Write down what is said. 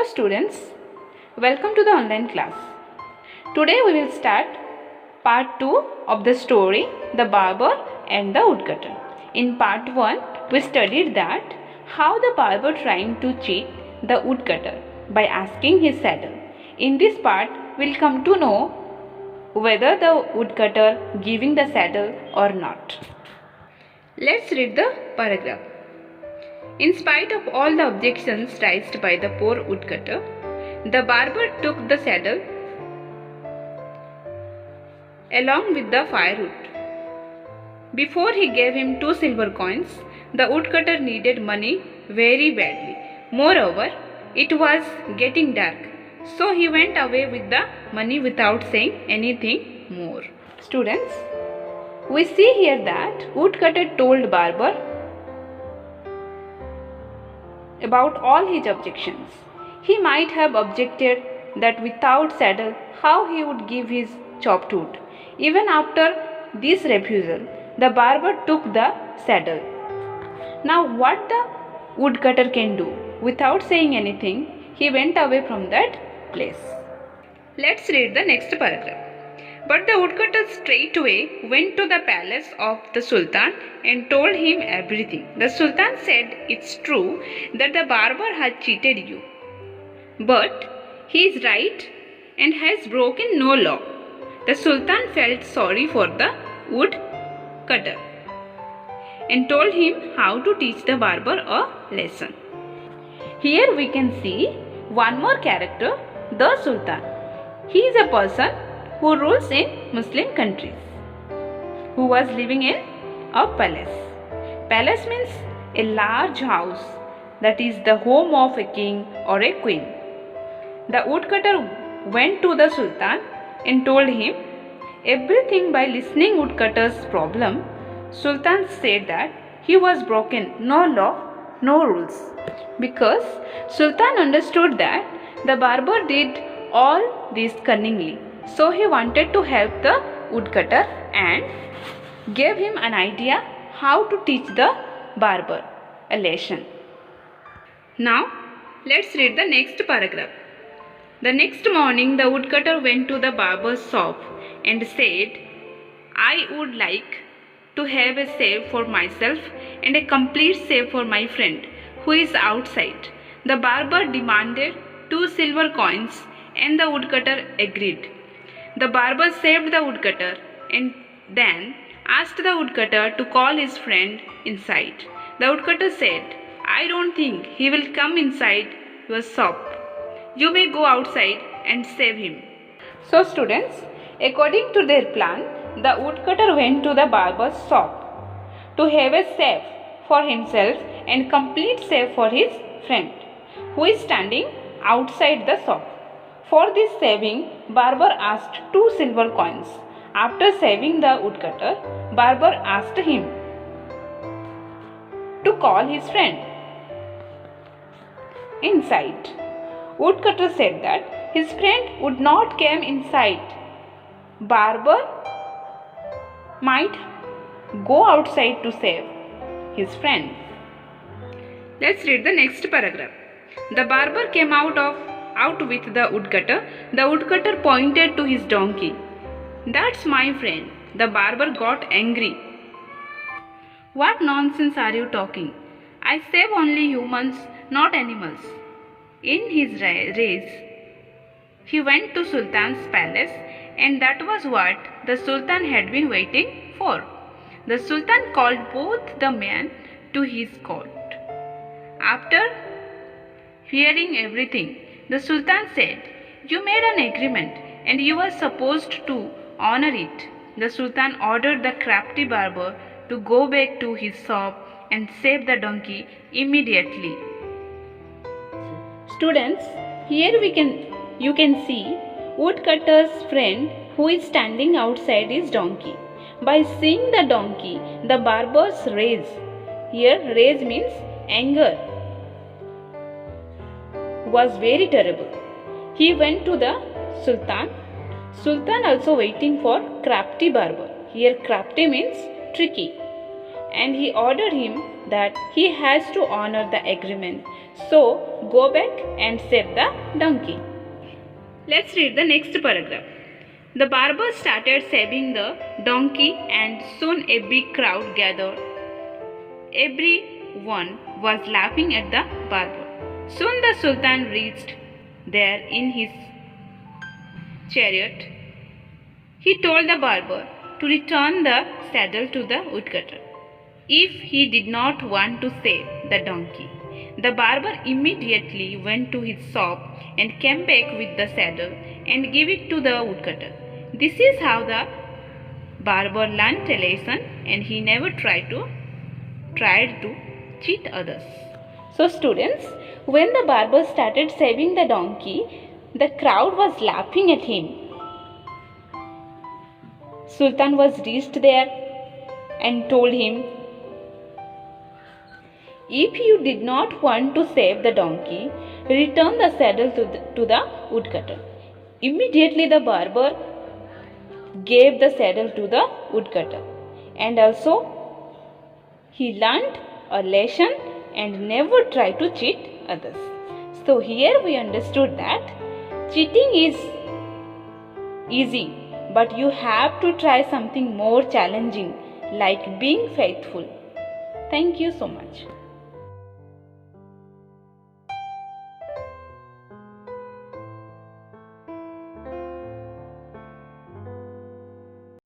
Hello students, welcome to the online class. Today we will start part 2 of the story The Barber and the Woodcutter. In part 1 we studied that how the barber trying to cheat the woodcutter by asking his saddle. In this part we will come to know whether the woodcutter giving the saddle or not. Let's read the paragraph. In spite of all the objections raised by the poor woodcutter, the barber took the saddle along with the firewood. Before he gave him 2 silver coins, the woodcutter needed money very badly. Moreover, it was getting dark, so he went away with the money without saying anything more. Students, we see here that woodcutter told barber about all his objections. He might have objected that without saddle how he would give his chopped wood. Even after this refusal, the barber took the saddle. Now what the woodcutter can do? Without saying anything, he went away from that place. Let's read the next paragraph. But the woodcutter straightway went to the palace of the Sultan and told him everything. The Sultan said, "It's true that the barber has cheated you, but he is right and has broken no law." The Sultan felt sorry for the woodcutter and told him how to teach the barber a lesson. Here we can see one more character, the Sultan. He is a person who rules in Muslim countries, who was living in a palace. Palace means a large house that is the home of a king or a queen. The woodcutter went to the Sultan and told him everything. By listening woodcutter's problem, Sultan said that he was broken no law, no rules. Because Sultan understood that the barber did all this cunningly, so he wanted to help the woodcutter and gave him an idea how to teach the barber a lesson. Now let's read the next paragraph. The next morning the woodcutter went to the barber's shop and said, "I would like to have a shave for myself and a complete shave for my friend who is outside." The barber demanded 2 silver coins and the woodcutter agreed. The barber saved the woodcutter and then asked the woodcutter to call his friend inside. The woodcutter said, "I don't think he will come inside your shop. You may go outside and save him." So students, according to their plan, the woodcutter went to the barber's shop to have a shave for himself and complete shave for his friend who is standing outside the shop. For this saving, barber asked 2 silver coins. After saving the woodcutter, barber asked him to call his friend inside. Woodcutter said that his friend would not come inside. Barber might go outside to save his friend. Let's read the next paragraph. The barber came out with the woodcutter. The woodcutter pointed to his donkey. "That's my friend." The barber got angry. "What nonsense are you talking? I save only humans, not animals." In his rage, he went to Sultan's palace, and that was what the Sultan had been waiting for. The Sultan called both the men to his court. After hearing everything, the Sultan said, "You made an agreement and you are supposed to honor it." The Sultan ordered the crafty barber to go back to his shop and save the donkey immediately. Students, here you can see woodcutter's friend who is standing outside his donkey. By seeing the donkey, the barber's rage, here rage means anger, was very terrible. He went to the Sultan. Sultan also waiting for crafty barber. Here crafty means tricky. And he ordered him that he has to honor the agreement. So go back and save the donkey. Let's read the next paragraph. The barber started saving the donkey, and soon a big crowd gathered. Everyone was laughing at the barber. Soon the Sultan reached there in his chariot. He told the barber to return the saddle to the woodcutter if he did not want to save the donkey. The barber immediately went to his shop and came back with the saddle and gave it to the woodcutter. This is how the barber learned a lesson, and he never tried to cheat others. So students, when the barber started saving the donkey, the crowd was laughing at him. Sultan was reached there and told him, if you did not want to save the donkey, return the saddle to the woodcutter. Immediately the barber gave the saddle to the woodcutter, and also he learned a lesson and never tried to cheat others. So here we understood that cheating is easy, but you have to try something more challenging like being faithful. Thank you so much.